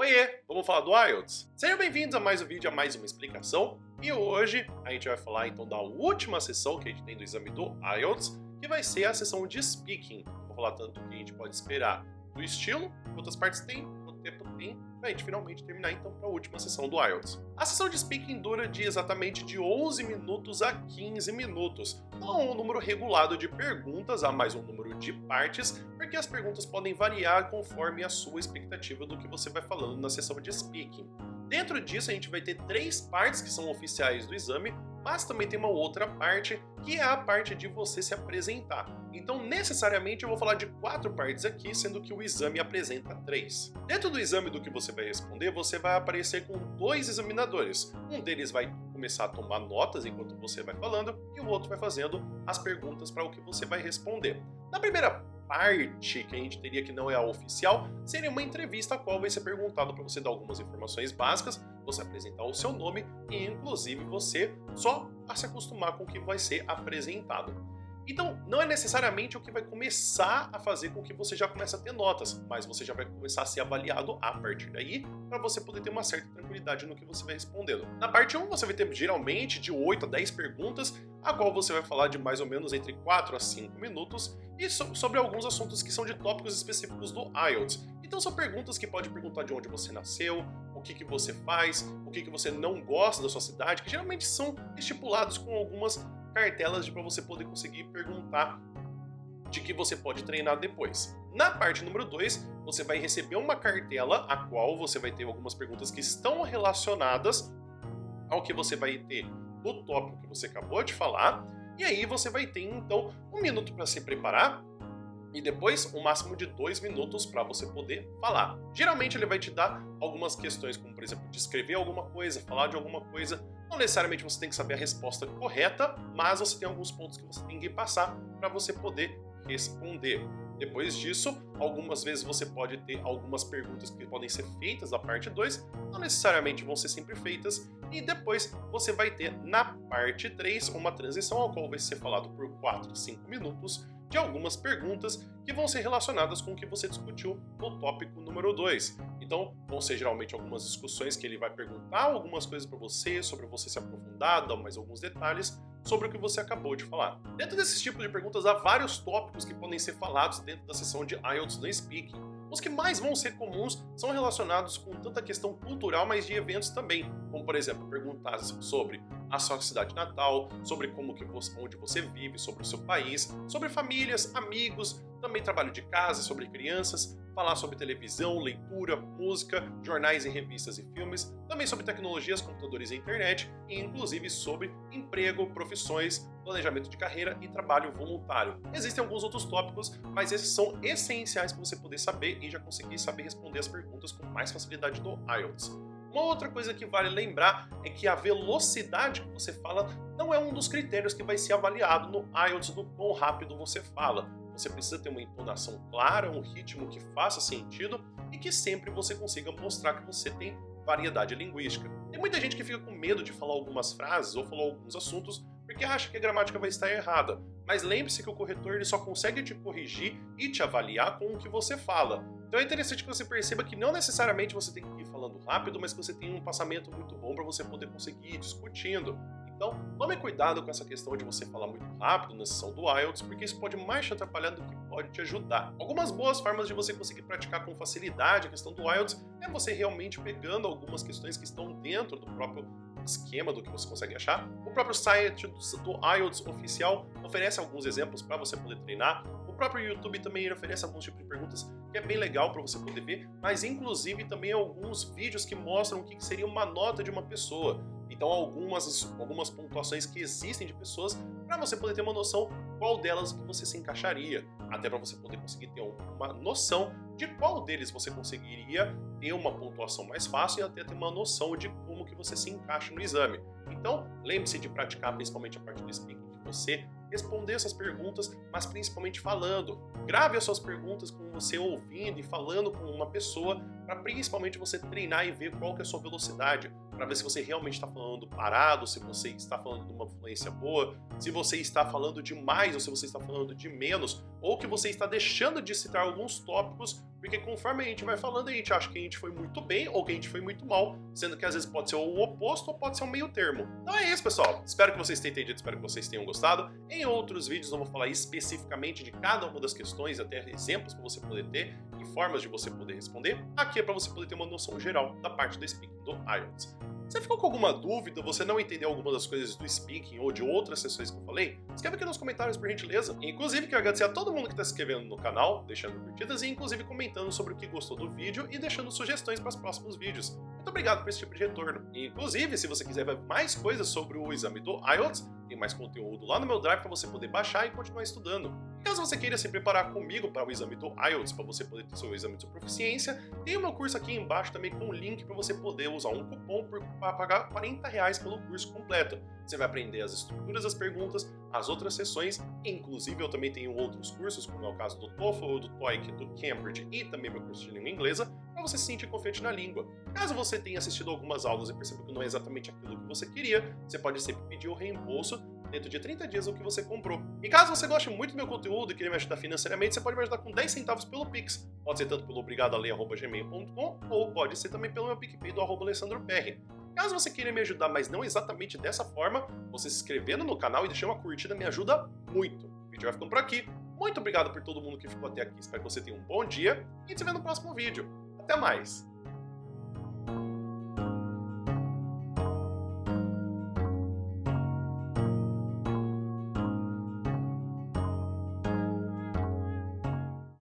Oiê, vamos falar do IELTS? Sejam bem-vindos a mais um vídeo, a mais uma explicação. E hoje a gente vai falar então da última sessão que a gente tem do exame do IELTS, que vai ser a sessão de speaking. Vou falar tanto o que a gente pode esperar do estilo, quantas partes tem, quanto tempo tem, pra gente finalmente terminar então para a última sessão do IELTS. A sessão de speaking dura exatamente de 11 minutos a 15 minutos. Não é um número regulado de perguntas, há mais um número de partes, porque as perguntas podem variar conforme a sua expectativa do que você vai falando na sessão de speaking. Dentro disso a gente vai ter 3 partes que são oficiais do exame, mas também tem uma outra parte que é a parte de você se apresentar. Então necessariamente eu vou falar de 4 partes aqui, sendo que o exame apresenta 3. Dentro do exame do que você vai responder, você vai aparecer com 2 examinadores. Um deles vai começar a tomar notas enquanto você vai falando e o outro vai fazendo as perguntas para o que você vai responder. Na primeira parte que a gente teria que não é a oficial, seria uma entrevista a qual vai ser perguntado para você dar algumas informações básicas, você apresentar o seu nome e inclusive você só a se acostumar com o que vai ser apresentado. Então, não é necessariamente o que vai começar a fazer com que você já comece a ter notas, mas você já vai começar a ser avaliado a partir daí, para você poder ter uma certa tranquilidade no que você vai respondendo. Na parte 1, você vai ter geralmente de 8 a 10 perguntas, a qual você vai falar de mais ou menos entre 4 a 5 minutos, e sobre alguns assuntos que são de tópicos específicos do IELTS. Então são perguntas que pode perguntar de onde você nasceu, o que você faz, o que você não gosta da sua cidade, que geralmente são estipulados com algumas cartelas para você poder conseguir perguntar de que você pode treinar depois. Na parte número 2, você vai receber uma cartela a qual você vai ter algumas perguntas que estão relacionadas ao que você vai ter no tópico que você acabou de falar, e aí você vai ter então 1 minuto para se preparar e depois um máximo de 2 minutos para você poder falar. Geralmente ele vai te dar algumas questões, como por exemplo, descrever alguma coisa, falar de alguma coisa. Não necessariamente você tem que saber a resposta correta, mas você tem alguns pontos que você tem que passar para você poder responder. Depois disso, algumas vezes você pode ter algumas perguntas que podem ser feitas na parte 2, não necessariamente vão ser sempre feitas, e depois você vai ter na parte 3 uma transição ao qual vai ser falado por 4 a 5 minutos de algumas perguntas que vão ser relacionadas com o que você discutiu no tópico número 2. Então, vão ser geralmente algumas discussões que ele vai perguntar algumas coisas para você, sobre você se aprofundar, dar mais alguns detalhes sobre o que você acabou de falar. Dentro desses tipos de perguntas, há vários tópicos que podem ser falados dentro da sessão de IELTS no Speaking. Os que mais vão ser comuns são relacionados com tanta questão cultural, mas de eventos também, como por exemplo, perguntar sobre a sua cidade natal, sobre onde você vive, sobre o seu país, sobre famílias, amigos, também trabalho de casa, sobre crianças, falar sobre televisão, leitura, música, jornais e revistas e filmes, também sobre tecnologias, computadores e internet, e inclusive sobre emprego, profissões, planejamento de carreira e trabalho voluntário. Existem alguns outros tópicos, mas esses são essenciais para você poder saber e já conseguir saber responder as perguntas com mais facilidade do IELTS. Uma outra coisa que vale lembrar é que a velocidade que você fala não é um dos critérios que vai ser avaliado no IELTS do quão rápido você fala. Você precisa ter uma entonação clara, um ritmo que faça sentido e que sempre você consiga mostrar que você tem variedade linguística. Tem muita gente que fica com medo de falar algumas frases ou falar alguns assuntos porque acha que a gramática vai estar errada. Mas lembre-se que o corretor ele só consegue te corrigir e te avaliar com o que você fala. Então é interessante que você perceba que não necessariamente você tem que ir falando rápido, mas que você tem um passamento muito bom para você poder conseguir ir discutindo. Então, tome cuidado com essa questão de você falar muito rápido na sessão do IELTS, porque isso pode mais te atrapalhar do que pode te ajudar. Algumas boas formas de você conseguir praticar com facilidade a questão do IELTS é você realmente pegando algumas questões que estão dentro do próprio esquema do que você consegue achar. O próprio site do IELTS oficial oferece alguns exemplos para você poder treinar. O próprio YouTube também oferece alguns tipos de perguntas que é bem legal para você poder ver, mas inclusive também alguns vídeos que mostram o que seria uma nota de uma pessoa. Então algumas pontuações que existem de pessoas para você poder ter uma noção qual delas que você se encaixaria, até para você poder conseguir ter uma noção de qual deles você conseguiria ter uma pontuação mais fácil e até ter uma noção de como que você se encaixa no exame. Então lembre-se de praticar principalmente a parte do speaking, de você responder essas perguntas, mas principalmente falando. Grave as suas perguntas com você ouvindo e falando com uma pessoa, para principalmente você treinar e ver qual que é a sua velocidade, para ver se você realmente está falando parado, se você está falando de uma fluência boa, se você está falando demais ou se você está falando de menos, ou que você está deixando de citar alguns tópicos porque conforme a gente vai falando, a gente acha que a gente foi muito bem ou que a gente foi muito mal, sendo que às vezes pode ser o oposto ou pode ser um meio termo. Então é isso, pessoal. Espero que vocês tenham entendido, espero que vocês tenham gostado. Em outros vídeos eu vou falar especificamente de cada uma das questões, até exemplos para você poder ter e formas de você poder responder. Aqui é para você poder ter uma noção geral da parte do speaking do IELTS. Você ficou com alguma dúvida, você não entendeu alguma das coisas do speaking ou de outras sessões que eu falei? Escreve aqui nos comentários por gentileza. Inclusive, quero agradecer a todo mundo que está se inscrevendo no canal, deixando curtidas e inclusive comentando sobre o que gostou do vídeo e deixando sugestões para os próximos vídeos. Muito obrigado por esse tipo de retorno. E, inclusive, se você quiser ver mais coisas sobre o exame do IELTS, tem mais conteúdo lá no meu Drive para você poder baixar e continuar estudando. E caso você queira se preparar comigo para o exame do IELTS, para você poder ter seu exame de proficiência, tem o meu curso aqui embaixo também com um link para você poder usar um cupom para pagar R$40 pelo curso completo. Você vai aprender as estruturas das perguntas, as outras sessões, inclusive eu também tenho outros cursos, como é o caso do TOEFL, do TOEIC, do Cambridge e também meu curso de língua inglesa, para você se sentir confiante na língua. Caso você tenha assistido algumas aulas e percebeu que não é exatamente aquilo que você queria, você pode sempre pedir o reembolso dentro de 30 dias o que você comprou. E caso você goste muito do meu conteúdo e queira me ajudar financeiramente, você pode me ajudar com 10 centavos pelo Pix. Pode ser tanto pelo obrigadoale@gmail.com ou pode ser também pelo meu PicPay do @AlessandroPR. Caso você queira me ajudar, mas não exatamente dessa forma, você se inscrevendo no canal e deixando uma curtida me ajuda muito. O vídeo vai ficando por aqui. Muito obrigado por todo mundo que ficou até aqui. Espero que você tenha um bom dia e te vê no próximo vídeo. Até mais!